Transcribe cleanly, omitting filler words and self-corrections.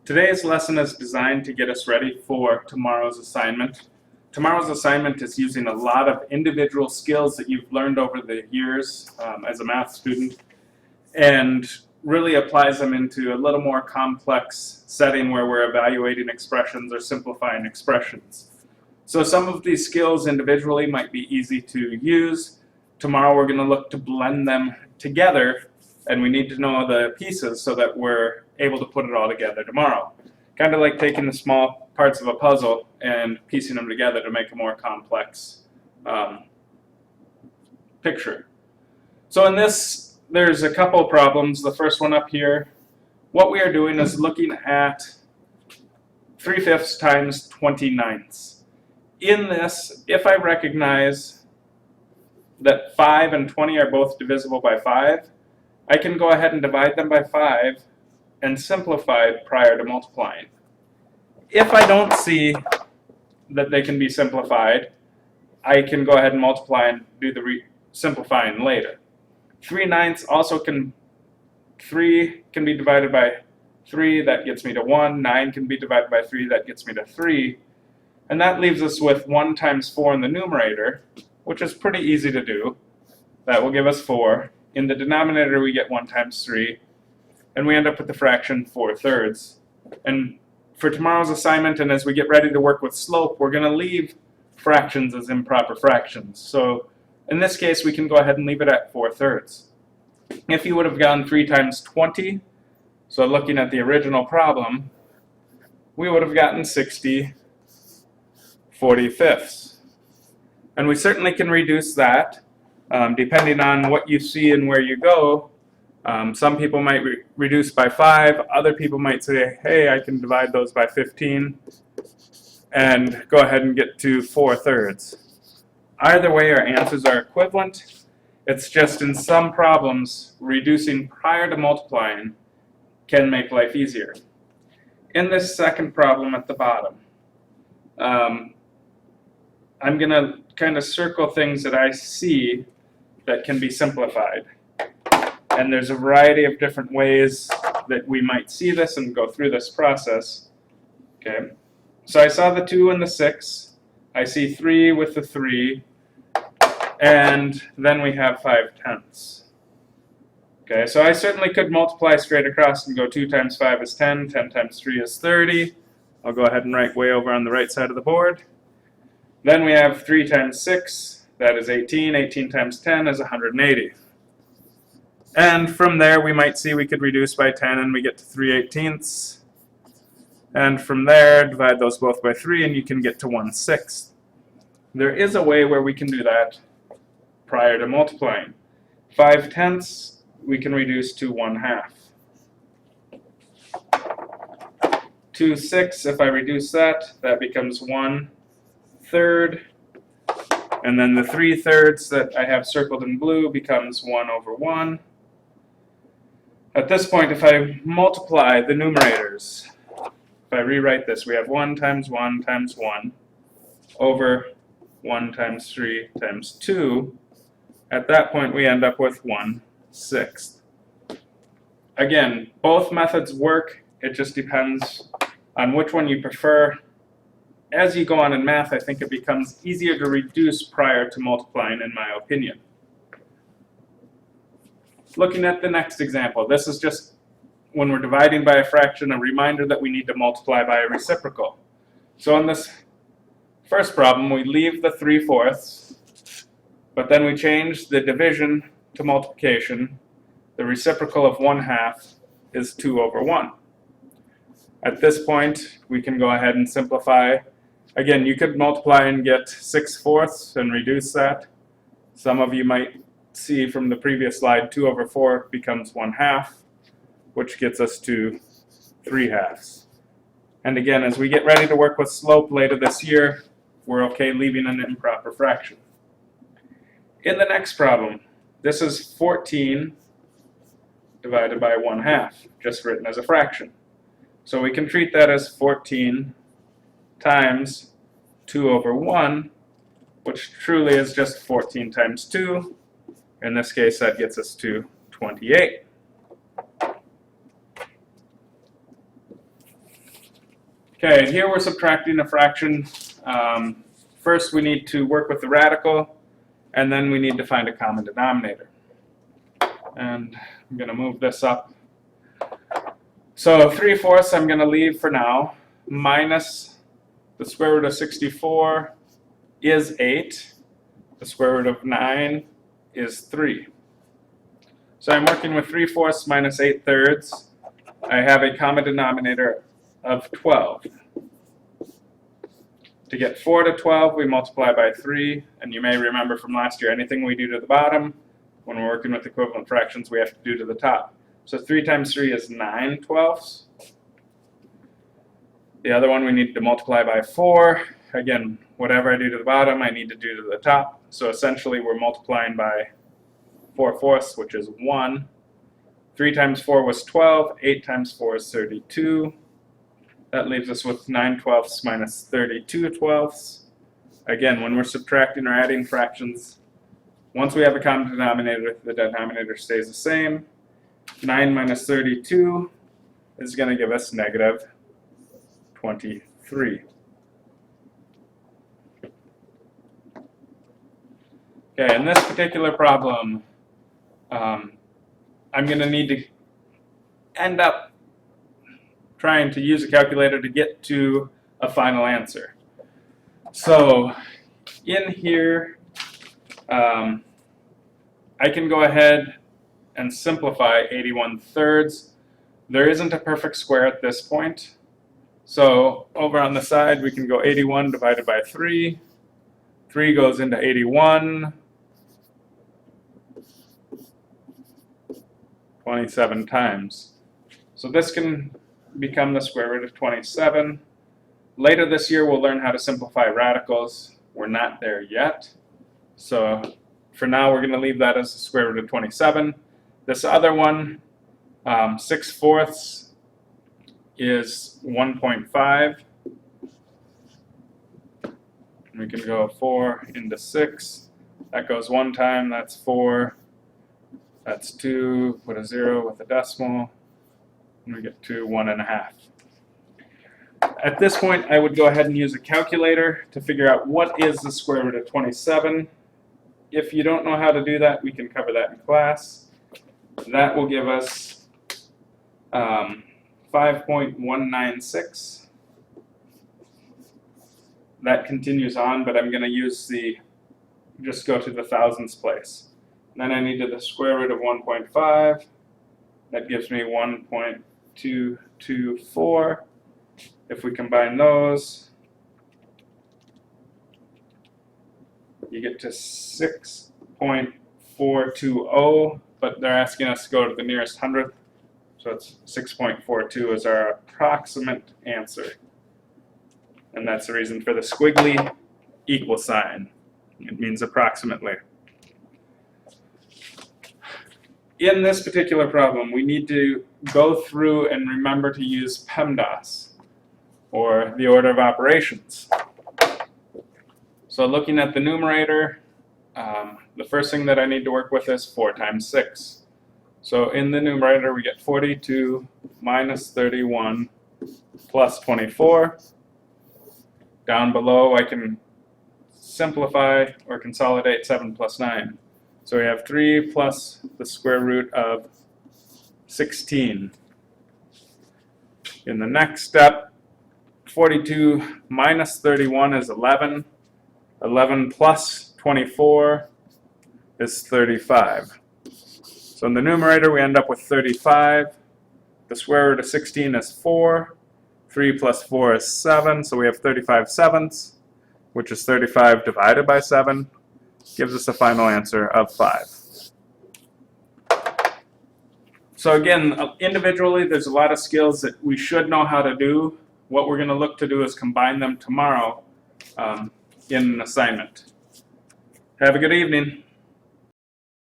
Today's lesson is designed to get us ready for tomorrow's assignment. Tomorrow's assignment is using a lot of individual skills that you've learned over the years as a math student and really applies them into a little more complex setting where we're evaluating expressions or simplifying expressions. So some of these skills individually might be easy to use. Tomorrow we're going to look to blend them together, and we need to know the pieces so that we're able to put it all together tomorrow. Kind of like taking the small parts of a puzzle and piecing them together to make a more complex picture. So in this, there's a couple of problems. The first one up here, what we are doing is looking at 3/5 times 29ths. In this, if I recognize that 5 and 20 are both divisible by 5, I can go ahead and divide them by 5 and simplify prior to multiplying. If I don't see that they can be simplified, I can go ahead and multiply and do the simplifying later. 3/9 also can, 3 can be divided by 3, that gets me to 1. 9 can be divided by 3, that gets me to 3. And that leaves us with 1 times 4 in the numerator, which is pretty easy to do. That will give us 4. In the denominator, we get 1 times 3, and we end up with the fraction 4/3. And for tomorrow's assignment, and as we get ready to work with slope, we're going to leave fractions as improper fractions. So in this case, we can go ahead and leave it at 4/3. If you would have gone 3 times 20, so looking at the original problem, we would have gotten 60/45. And we certainly can reduce that, depending on what you see and where you go. Some people might reduce by 5, other people might say, hey, I can divide those by 15, and go ahead and get to 4/3. Either way, our answers are equivalent. It's just in some problems, reducing prior to multiplying can make life easier. In this second problem at the bottom, I'm going to kind of circle things that I see that can be simplified. And there's a variety of different ways that we might see this and go through this process. Okay, so I saw the 2 and the 6. I see 3 with the 3. And then we have 5/10. Okay, so I certainly could multiply straight across and go 2 times 5 is 10, 10 times 3 is 30. I'll go ahead and write way over on the right side of the board. Then we have 3 times 6, that is 18. 18 times 10 is 180. And from there we might see we could reduce by 10 and we get to 3/18. And from there, divide those both by 3 and you can get to 1/6. There is a way where we can do that prior to multiplying. 5/10 we can reduce to 1/2. 2/6, if I reduce that, that becomes 1/3. And then the 3/3 that I have circled in blue becomes 1/1. At this point, if I multiply the numerators, if I rewrite this, we have 1 times 1 times 1 over 1 times 3 times 2. At that point, we end up with 1/6. Again, both methods work. It just depends on which one you prefer. As you go on in math, I think it becomes easier to reduce prior to multiplying, in my opinion. Looking at the next example, this is just when we're dividing by a fraction, a reminder that we need to multiply by a reciprocal. So in this first problem, we leave the 3/4, but then we change the division to multiplication. The reciprocal of 1/2 is 2/1. At this point, we can go ahead and simplify. Again, you could multiply and get 6/4 and reduce that. Some of you might see from the previous slide, 2/4 becomes 1/2, which gets us to 3/2. And again, as we get ready to work with slope later this year, we're okay leaving an improper fraction. In the next problem, this is 14 divided by 1/2, just written as a fraction. So we can treat that as 14 times 2/1, which truly is just 14 times 2. In this case, that gets us to 28. Okay, here we're subtracting a fraction. First we need to work with the radical, and then we need to find a common denominator. And I'm going to move this up. So 3/4 I'm going to leave for now, minus the square root of 64 is 8. The square root of 9 is 3. So I'm working with 3/4 minus 8/3. I have a common denominator of 12. To get 4 to 12, we multiply by 3, and you may remember from last year, anything we do to the bottom, when we're working with equivalent fractions, we have to do to the top. So 3 times 3 is 9/12. The other one we need to multiply by 4. Again, whatever I do to the bottom, I need to do to the top. So essentially, we're multiplying by 4/4, which is 1. 3 times 4 was 12. 8 times 4 is 32. That leaves us with 9/12 minus 32/12. Again, when we're subtracting or adding fractions, once we have a common denominator, the denominator stays the same. 9 minus 32 is going to give us negative 23. Okay, in this particular problem, I'm going to need to end up trying to use a calculator to get to a final answer. So in here, I can go ahead and simplify 81/3. There isn't a perfect square at this point. So over on the side, we can go 81 divided by 3. 3 goes into 81. 27 times. So this can become the square root of 27. Later this year, we'll learn how to simplify radicals. We're not there yet. So for now, we're going to leave that as the square root of 27. This other one, 6/4 is 1.5. We can go 4 into 6. That goes one time, that's 4. That's 2, put a 0 with a decimal, and we get to 1.5. At this point, I would go ahead and use a calculator to figure out what is the square root of 27. If you don't know how to do that, we can cover that in class. That will give us 5.196. That continues on, but I'm going to use just go to the thousands place. Then I need the square root of 1.5. That gives me 1.224. If we combine those, you get to 6.420, but they're asking us to go to the nearest hundredth, so it's 6.42 is our approximate answer. And that's the reason for the squiggly equal sign. It means approximately. In this particular problem, we need to go through and remember to use PEMDAS, or the order of operations. So looking at the numerator, the first thing that I need to work with is 4 times 6. So in the numerator, we get 42 minus 31 plus 24. Down below, I can simplify or consolidate 7 plus 9. So we have 3 plus the square root of 16. In the next step, 42 minus 31 is 11. 11 plus 24 is 35. So in the numerator, we end up with 35. The square root of 16 is 4. 3 plus 4 is 7, so we have 35/7, which is 35 divided by 7. Gives us a final answer of 5. So again, individually, there's a lot of skills that we should know how to do. What we're going to look to do is combine them tomorrow in an assignment. Have a good evening.